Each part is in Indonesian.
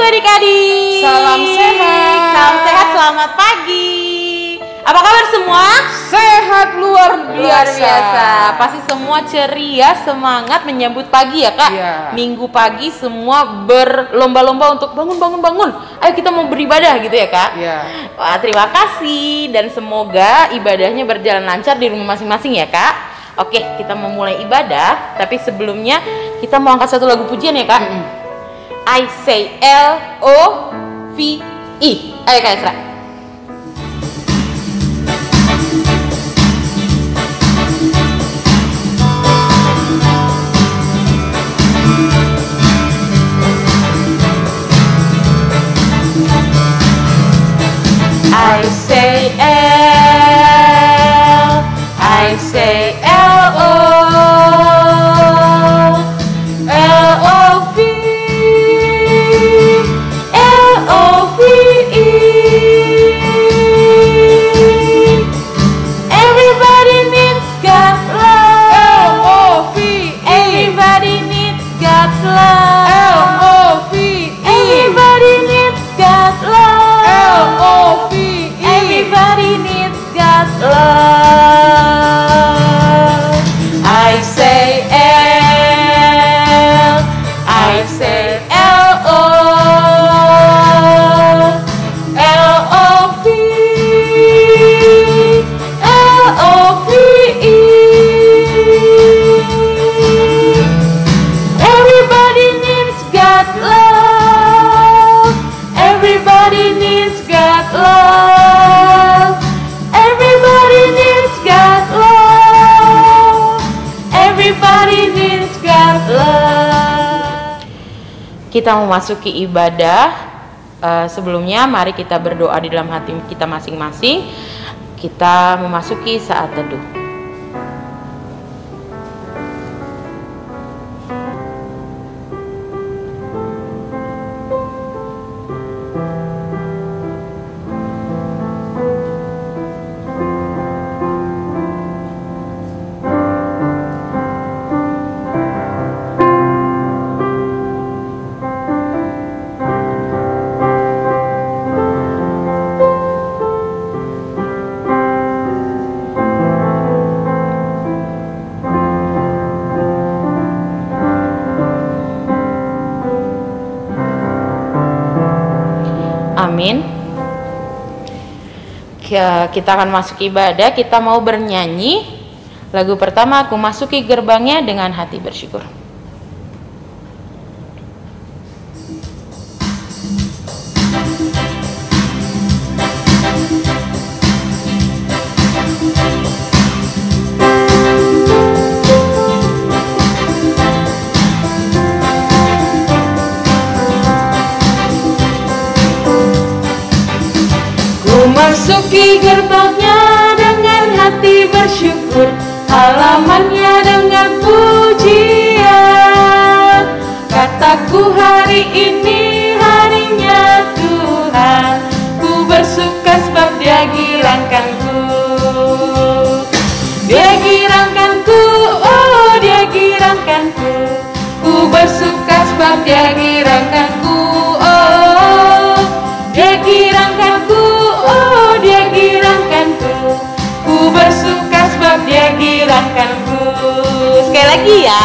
adik-adik. Salam sehat. Salam sehat, selamat pagi. Apa kabar semua? Sehat luar biasa. Pasti semua ceria, semangat menyambut pagi ya kak. Iya. Minggu pagi semua berlomba-lomba untuk bangun. Ayo kita mau beribadah gitu ya kak. Iya. Wah, terima kasih dan semoga ibadahnya berjalan lancar di rumah masing-masing ya kak. Oke, kita mau mulai ibadah, tapi sebelumnya kita mau angkat satu lagu pujian ya kak. I say L-O-V-E. Ayo kak Esra. I say L, I say L-O, L-O-V, L-O-V-E. Everybody needs God's love. L-O-V-E. Everybody needs God's love. L-O-V-E. Everybody needs God's love. L-O-V-E. Everybody needs God's love. I say L, I say L-O, L-O-V, L-O-V-E. Everybody needs God's love. Everybody needs God's love. Everybody needs God's love. Everybody needs God's love. Kita memasuki ibadah. Sebelumnya mari kita berdoa di dalam hati kita masing-masing. Kita memasuki saat teduh. Amin. Kita akan masuk ibadah. Kita mau bernyanyi. Lagu pertama, Aku Masuki Gerbangnya Dengan Hati Bersyukur. Masuki gerbangnya dengan hati bersyukur, halamannya dengan pujian. Kataku hari ini harinya Tuhan, ku bersuka sebab Dia girangkanku. Dia girangkanku, oh Dia girangkanku. Ku bersuka sebab Dia girangkanku, oh Dia girangkanku. Oh, Dia girangkanku, ku bersuka sebab Dia girangkanku. Sekali lagi ya.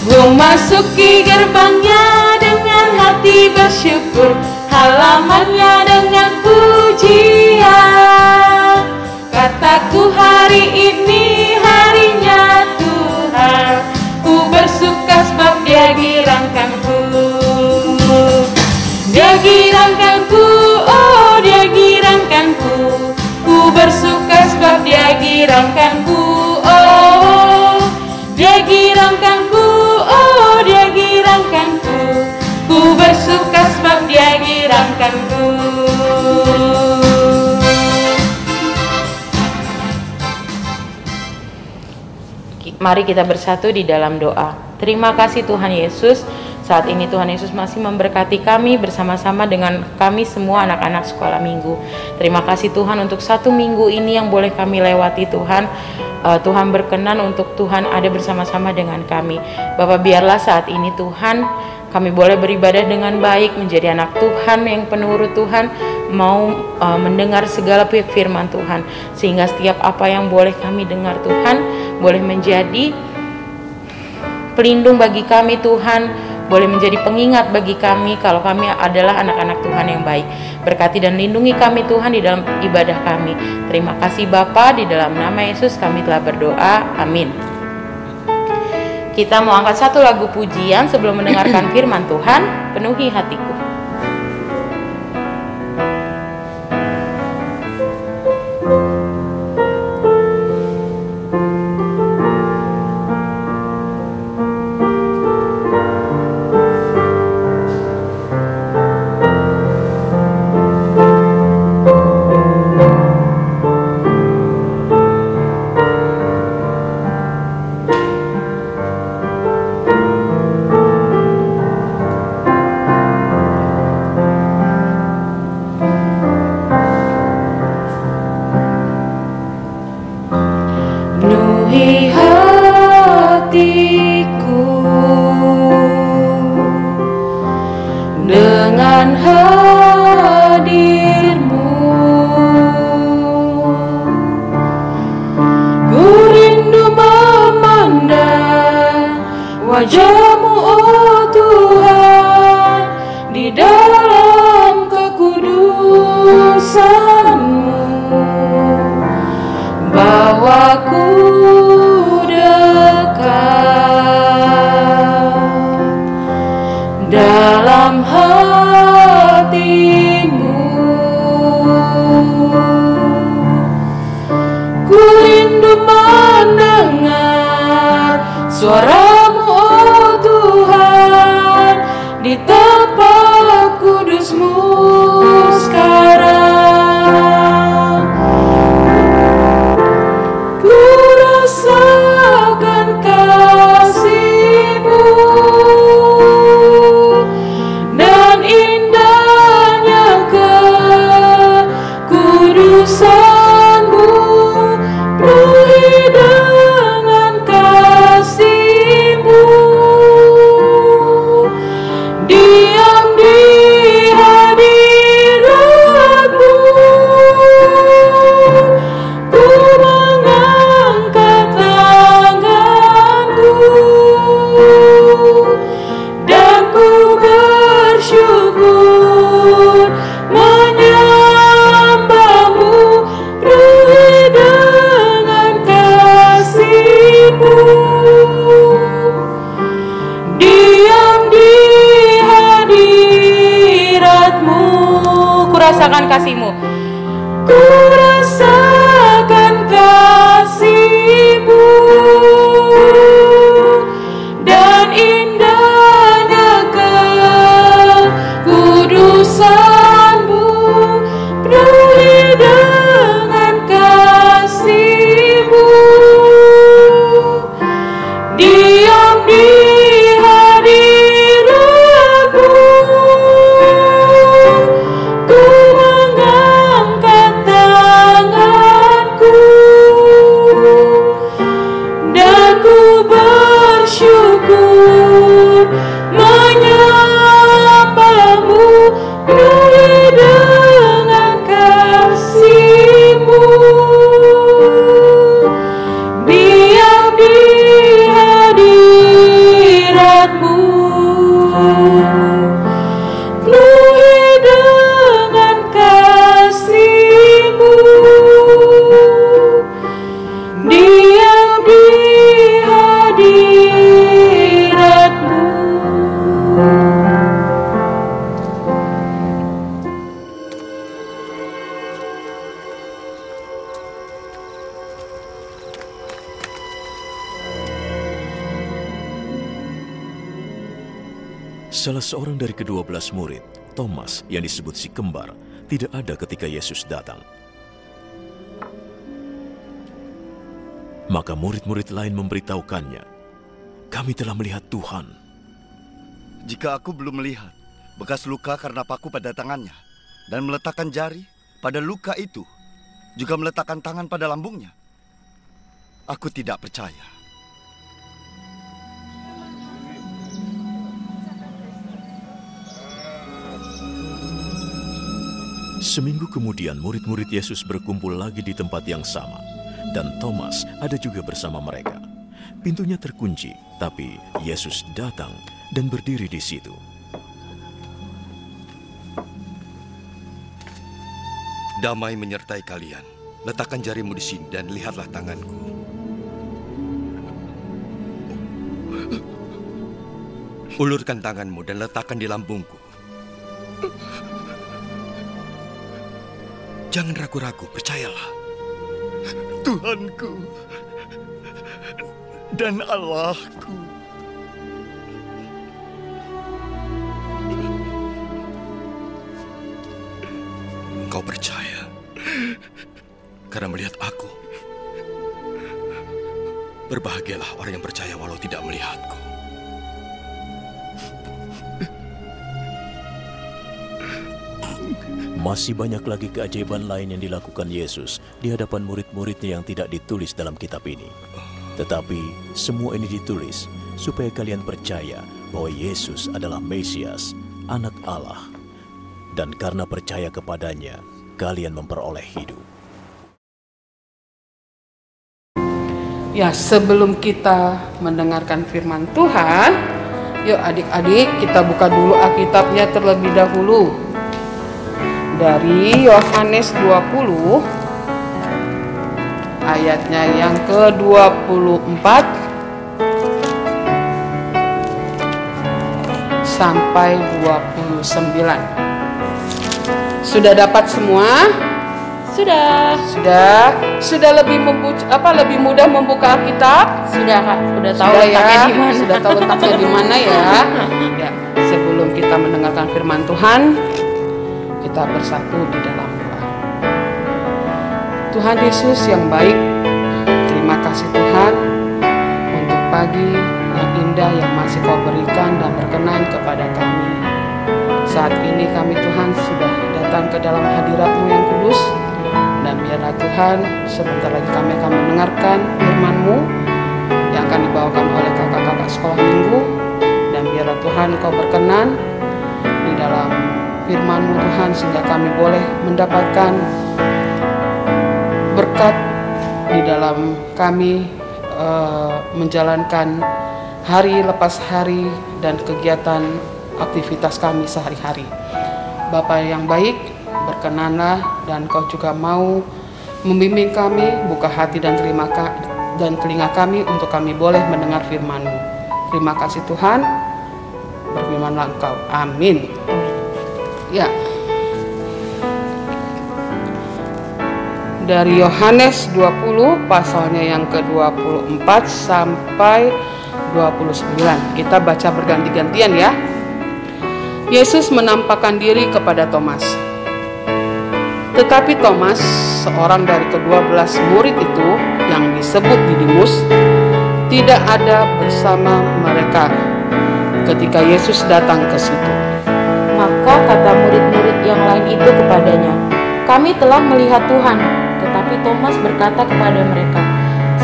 Ku masuki gerbangnya dengan hati bersyukur, halamannya dengan pujian. Kataku hari ini harinya Tuhan, ku bersuka sebab Dia girangkanku. Dia girangkanku, oh Dia girangkanku. Ku bersuka sebab Dia girangkanku, oh Dia girangkanku, oh Dia girangkanku. Ku bersuka sebab Dia girangkanku. Mari kita bersatu di dalam doa. Terima kasih Tuhan Yesus, Saat ini Tuhan Yesus masih memberkati kami bersama-sama dengan kami semua anak-anak sekolah minggu. Terima kasih Tuhan untuk 1 minggu ini yang boleh kami lewati Tuhan. Tuhan berkenan untuk Tuhan ada bersama-sama dengan kami. Bapak, biarlah saat ini Tuhan kami boleh beribadah dengan baik, menjadi anak Tuhan yang penurut Tuhan, mau mendengar segala firman Tuhan, sehingga setiap apa yang boleh kami dengar Tuhan boleh menjadi pelindung bagi kami Tuhan, boleh menjadi pengingat bagi kami kalau kami adalah anak-anak Tuhan yang baik. Berkati dan lindungi kami Tuhan di dalam ibadah kami. Terima kasih Bapa, di dalam nama Yesus kami telah berdoa, amin. Kita mau angkat 1 lagu pujian sebelum mendengarkan firman Tuhan. Penuhi hatiku. Wajah-Mu, oh Tuhan, di dalam kekudusan-Mu, bahwa ku dekat dalam hati-Mu. Ku rindu mendengar suara-Mu, oh Tuhan, di tempat kudus-Mu sekarang. Ku rasakan kasih-Mu dan indahnya kekudusan-Mu, penuhi dengan kasih-Mu. Diam di hadirat-Mu, ku mengangkat tanganku dan ku bersyukur menyembah-Mu, penuhi dengan kasih-Mu. Diam di hadirat-Mu, Ku rasakan kasih-Mu. ku rasakan kasih-Mu dan indahnya kekudusan-Mu, penuhi dengan kasih-Mu. Diam di hadirat-Mu, ku mengangkat tanganku dan ku bersyukur menyembah-Mu, penuhi dengan kasih-Mu. Diam di hadirat-Mu, penuhi dengan kasih-Mu. Diam di hadirat-Mu. Salah seorang dari ke-12 murid, Thomas yang disebut si kembar, tidak ada ketika Yesus datang. Maka murid-murid lain memberitahukannya, "Kami telah melihat Tuhan." Jika aku belum melihat bekas luka karena paku pada tangannya dan meletakkan jari pada luka itu, juga meletakkan tangan pada lambungnya, aku tidak percaya. Seminggu kemudian murid-murid Yesus berkumpul lagi di tempat yang sama, dan Thomas ada juga bersama mereka. Pintunya terkunci, tapi Yesus datang dan berdiri di situ. Damai menyertai kalian. Letakkan jarimu di sini dan lihatlah tanganku. Ulurkan tanganmu dan letakkan di lambungku. Jangan ragu-ragu, percayalah. Tuhanku dan Allahku. Engkau percaya karena melihat aku. Berbahagialah orang yang percaya walau tidak melihatku. Masih banyak lagi keajaiban lain yang dilakukan Yesus di hadapan murid-muridnya yang tidak ditulis dalam kitab ini. Tetapi semua ini ditulis supaya kalian percaya bahwa Yesus adalah Mesias, Anak Allah. Dan karena percaya kepadanya, kalian memperoleh hidup. Ya, sebelum kita mendengarkan firman Tuhan, yuk adik-adik kita buka dulu Alkitabnya terlebih dahulu. Dari Yohanes 20 ayatnya yang ke-24 sampai 29. Sudah dapat semua? Sudah lebih mudah membuka Alkitab? Sudah Kak, udah tahu Sudah letaknya ya, di mana. sudah tahu letaknya di mana ya. Ya, sebelum kita mendengarkan firman Tuhan, kita bersatu di dalam doa. Tuhan Yesus yang baik, terima kasih Tuhan untuk pagi yang indah yang masih Kau berikan dan berkenan kepada kami. Saat ini kami Tuhan sudah datang ke dalam hadirat-Mu yang kudus, dan biarlah Tuhan sebentar lagi kami akan mendengarkan firman-Mu yang akan dibawakan oleh kakak-kakak sekolah minggu, dan biarlah Tuhan Kau berkenan di dalam firman-Mu Tuhan sehingga kami boleh mendapatkan berkat di dalam kami menjalankan hari lepas hari dan kegiatan aktivitas kami sehari-hari. Bapa yang baik, berkenanlah dan Kau juga mau membimbing kami, buka hati dan telinga kami untuk kami boleh mendengar firman-Mu. Terima kasih Tuhan, berfirmanlah Engkau. Amin. Ya. Dari Yohanes 20 pasalnya yang ke-24 sampai 29. Kita baca berganti-gantian ya. Yesus menampakkan diri kepada Thomas. Tetapi Thomas, seorang dari ke-12 murid itu yang disebut Didimus, tidak ada bersama mereka ketika Yesus datang ke situ. Maka kata murid-murid yang lain itu kepadanya, "Kami telah melihat Tuhan." Tetapi Thomas berkata kepada mereka,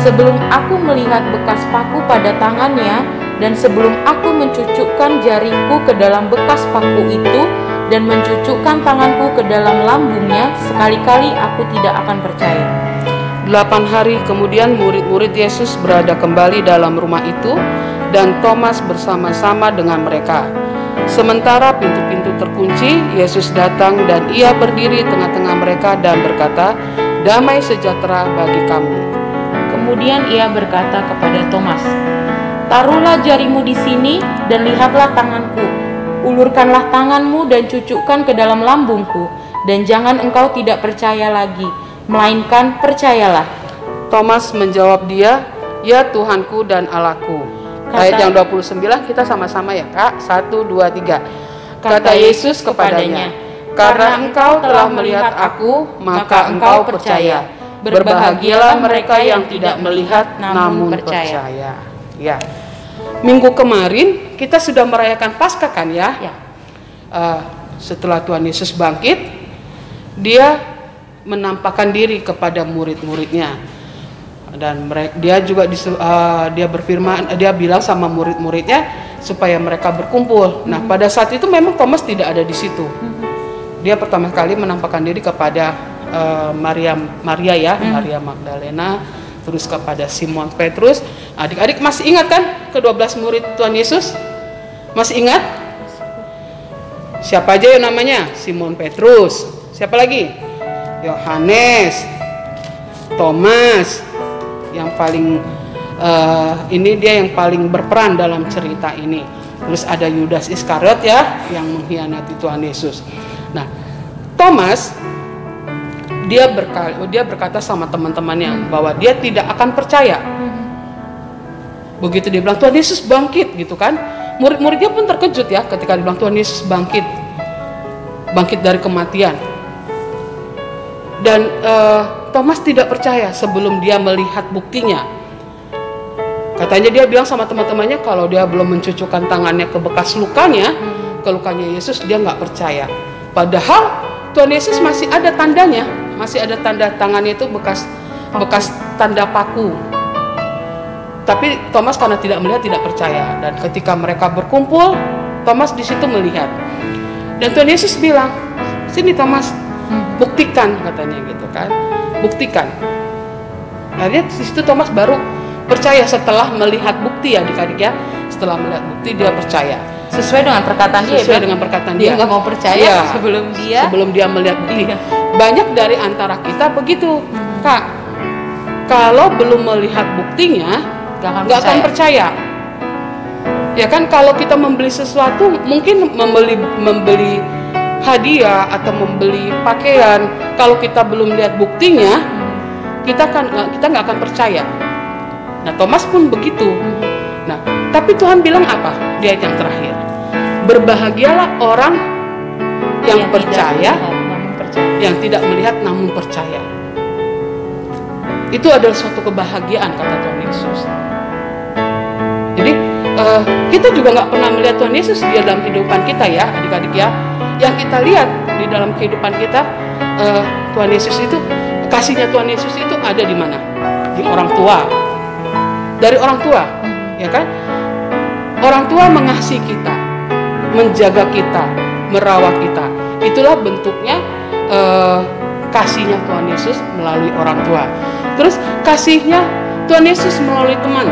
"Sebelum aku melihat bekas paku pada tangannya, dan sebelum aku mencucukkan jariku ke dalam bekas paku itu, dan mencucukkan tanganku ke dalam lambungnya, sekali-kali aku tidak akan percaya." 8 hari kemudian murid-murid Yesus berada kembali dalam rumah itu, dan Thomas bersama-sama dengan mereka. Sementara pintu-pintu terkunci, Yesus datang dan Ia berdiri tengah-tengah mereka dan berkata, "Damai sejahtera bagi kamu." Kemudian Ia berkata kepada Thomas, "Taruhlah jarimu di sini dan lihatlah tanganku. Ulurkanlah tanganmu dan cucukkan ke dalam lambungku, dan jangan engkau tidak percaya lagi, melainkan percayalah." Thomas menjawab dia, "Ya Tuhanku dan Allahku." Ayat yang 29 kita sama-sama ya Kak. 1, 2, 3. Kata Yesus kepadanya, "Karena engkau telah melihat aku, maka engkau percaya. Berbahagialah mereka yang tidak melihat namun percaya." Ya. minggu kemarin kita sudah merayakan Paskah kan ya? Ya. Setelah Tuhan Yesus bangkit, dia menampakkan diri kepada murid-muridnya, dan dia juga dia berfirman, dia bilang sama murid-muridnya supaya mereka berkumpul. Nah, pada saat itu memang Thomas tidak ada di situ. Dia pertama kali menampakkan diri kepada Maria Magdalena, terus kepada Simon Petrus. Adik-adik masih ingat kan ke-12 murid Tuhan Yesus? Masih ingat? Siapa aja yang namanya? Simon Petrus. Siapa lagi? Yohanes, Thomas, yang paling ini dia yang paling berperan dalam cerita ini. Terus ada Yudas Iskariot ya, yang mengkhianati Tuhan Yesus. Nah, Thomas dia berkata sama teman-temannya bahwa dia tidak akan percaya. Begitu dia bilang Tuhan Yesus bangkit gitu kan, murid-muridnya pun terkejut ya ketika dibilang Tuhan Yesus bangkit dari kematian. Dan Thomas tidak percaya sebelum dia melihat buktinya. Katanya dia bilang sama teman-temannya kalau dia belum mencucukkan tangannya ke bekas lukanya, ke lukanya Yesus, dia nggak percaya. Padahal Tuhan Yesus masih ada tandanya, masih ada tanda tangannya itu bekas tanda paku. Tapi Thomas karena tidak melihat tidak percaya. Dan ketika mereka berkumpul, Thomas di situ melihat. Dan Tuhan Yesus bilang, sini Thomas, buktikan, katanya gitu kan, buktikan. Akhirnya di situ Thomas baru percaya setelah melihat bukti ya adik-adik ya. Setelah melihat bukti dia percaya. Sesuai dengan perkataan dia. Sesuai dengan perkataan dia nggak mau percaya ya, sebelum dia melihat bukti. Iya. Banyak dari antara kita begitu, Kak. Kalau belum melihat buktinya, nggak akan percaya. Ya kan, kalau kita membeli sesuatu, mungkin membeli hadiah atau membeli pakaian, kalau kita belum lihat buktinya, kita nggak akan percaya. Nah, Thomas pun begitu. Nah, tapi Tuhan bilang apa di ayat yang terakhir? Berbahagialah orang yang percaya, yang tidak melihat namun percaya. Itu adalah suatu kebahagiaan, kata Tuhan Yesus. Jadi kita juga nggak pernah melihat Tuhan Yesus di dalam kehidupan kita ya, adik-adik ya. Yang kita lihat di dalam kehidupan kita, Tuhan Yesus itu, kasihnya Tuhan Yesus itu ada di mana? Di orang tua. Dari orang tua, ya kan? Orang tua mengasihi kita, menjaga kita, merawat kita. Itulah bentuknya kasihnya Tuhan Yesus melalui orang tua. Terus kasihnya Tuhan Yesus melalui teman.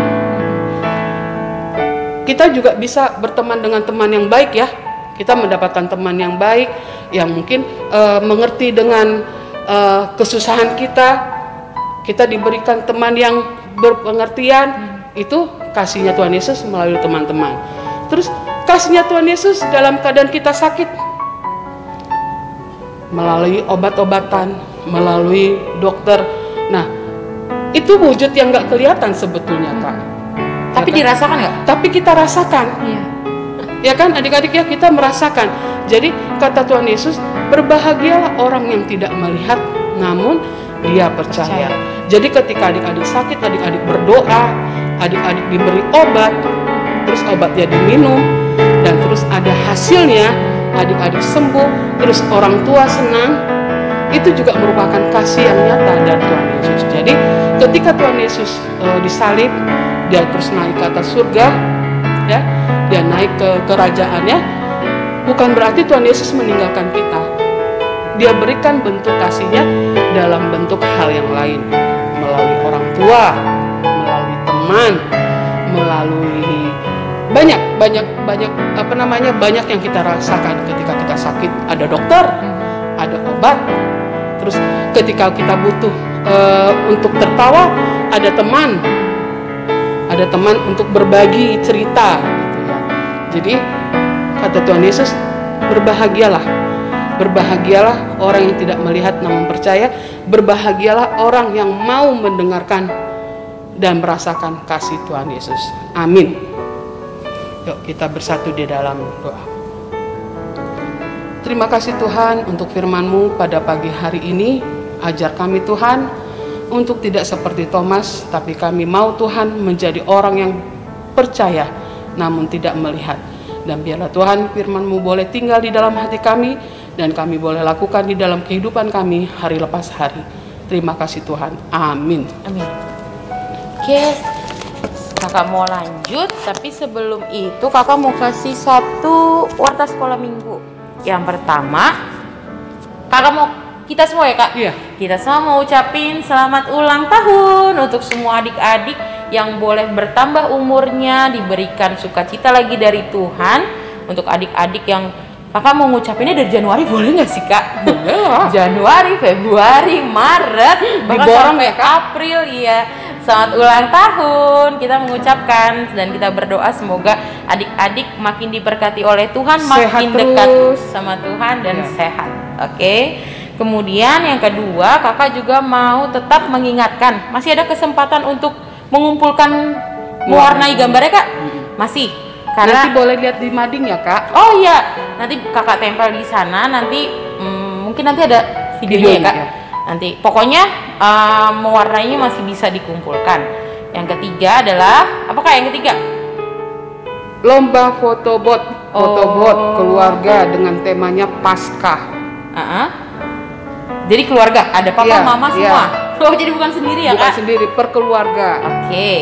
Kita juga bisa berteman dengan teman yang baik ya. Kita mendapatkan teman yang baik, yang mungkin mengerti dengan kesusahan kita. Kita diberikan teman yang berpengertian. Itu kasihnya Tuhan Yesus melalui teman-teman. Terus kasihnya Tuhan Yesus dalam keadaan kita sakit, melalui obat-obatan, melalui dokter. Nah, itu wujud yang nggak kelihatan sebetulnya, Kak. Tapi ya kan? dirasakan nggak? Tapi kita rasakan. Iya. Ya kan, adik-adik ya, kita merasakan. Jadi kata Tuhan Yesus, berbahagialah orang yang tidak melihat namun dia percaya. Jadi ketika adik-adik sakit, adik-adik berdoa, adik-adik diberi obat, terus obatnya diminum, dan terus ada hasilnya, adik-adik sembuh, terus orang tua senang. Itu juga merupakan kasih yang nyata dari Tuhan Yesus. Jadi ketika Tuhan Yesus disalib, dia terus naik ke atas surga, ya, dia naik ke kerajaannya. Bukan berarti Tuhan Yesus meninggalkan kita. Dia berikan bentuk kasihnya dalam bentuk hal yang lain, melalui orang tua, melalui teman, melalui banyak yang kita rasakan ketika kita sakit. Ada dokter, ada obat. Terus ketika kita butuh untuk tertawa, ada teman untuk berbagi cerita, gitu ya. Jadi kata Tuhan Yesus, berbahagialah orang yang tidak melihat namun percaya, berbahagialah orang yang mau mendengarkan dan merasakan kasih Tuhan Yesus. Amin. Yuk kita bersatu di dalam doa. Terima kasih Tuhan untuk firman-Mu pada pagi hari ini. Ajar kami Tuhan untuk tidak seperti Thomas, tapi kami mau Tuhan menjadi orang yang percaya namun tidak melihat. Dan biarlah Tuhan firman-Mu boleh tinggal di dalam hati kami dan kami boleh lakukan di dalam kehidupan kami hari lepas hari. Terima kasih Tuhan. Amin. Amin. Oke, kakak mau lanjut, tapi sebelum itu kakak mau kasih satu warta sekolah minggu. Yang pertama, kakak mau kita semua ya kak? Iya. Kita semua mau ucapin selamat ulang tahun untuk semua adik-adik yang boleh bertambah umurnya, diberikan sukacita lagi dari Tuhan. Untuk adik-adik yang kakak mau ngucapinnya dari Januari boleh nggak sih kak? Boleh lah. Januari, Februari, Maret, bahkan Diborong sampai ya, Kak? April ya. Selamat ulang tahun kita mengucapkan dan kita berdoa semoga adik-adik makin diberkati oleh Tuhan, makin Sehat dekat terus. sama Tuhan dan Ya. sehat. Oke. Kemudian yang kedua, kakak juga mau tetap mengingatkan masih ada kesempatan untuk mengumpulkan mewarnai gambarnya kak. Masih. Karena Nanti boleh lihat di mading ya Kak. oh iya, nanti kakak tempel di sana. Nanti mungkin nanti ada videonya ya kak. ya. Nanti pokoknya mewarnainya masih bisa dikumpulkan. Yang ketiga adalah apa kak? Yang ketiga? Lomba fotobot keluarga dengan temanya Paskah. Jadi keluarga ada papa, Iya, mama iya. semua. Oh jadi bukan sendiri ya Bukan kak? sendiri, perkeluarga. Oke,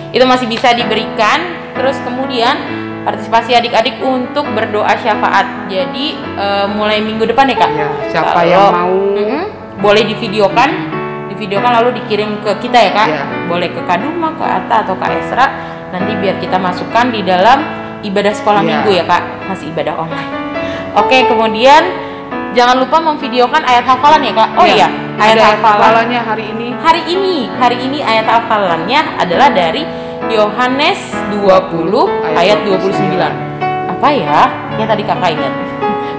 itu masih bisa diberikan. Terus kemudian partisipasi adik-adik untuk berdoa syafaat. Jadi mulai minggu depan ya kak. Ya, siapa Kalau- yang mau boleh divideokan lalu dikirim ke kita ya kak. Ya. Boleh ke Kaduma, ke Atta atau ke Esra. Nanti biar kita masukkan di dalam ibadah sekolah Ya. minggu ya kak. Masih ibadah online. Oke, kemudian jangan lupa memvideokan ayat hafalan ya kak. Oh Ya, iya, ayat ada hafalan. hafalannya hari ini. Hari ini ayat hafalannya adalah dari Yohanes 20 ayat 29. Apa ya? Yang tadi kakak ingat.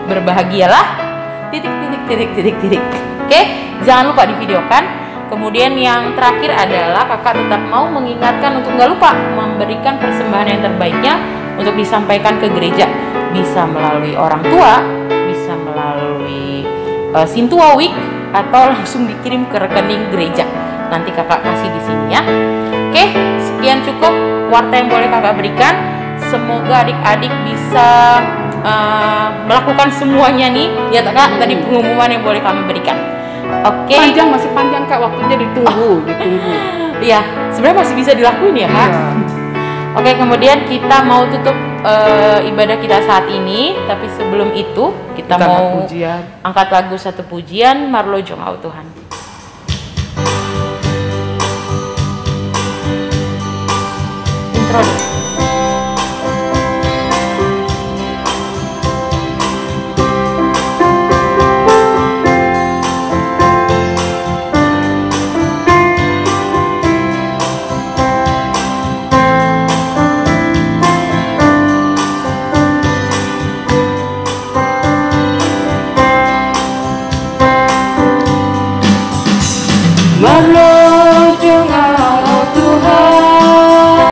Berbahagialah titik. Oke, jangan lupa divideokan. Kemudian yang terakhir adalah kakak tetap mau mengingatkan untuk nggak lupa memberikan persembahan yang terbaiknya untuk disampaikan ke gereja. Bisa melalui orang tua, bisa melalui Sintua Week, atau langsung dikirim ke rekening gereja. Nanti kakak kasih di sini ya. Oke, sekian cukup warta yang boleh kakak berikan. Semoga adik-adik bisa melakukan semuanya nih. Ya kak, tadi pengumuman yang boleh kami berikan. Oke. Masih panjang Kak, waktunya ditunggu. Iya, sebenarnya masih bisa dilakuin ya kak. Iya. Oke, kemudian kita mau tutup ibadah kita saat ini. Tapi sebelum itu kita mau pujian. angkat lagu satu pujian, Marlo Jongau Tuhan. Intro dulu.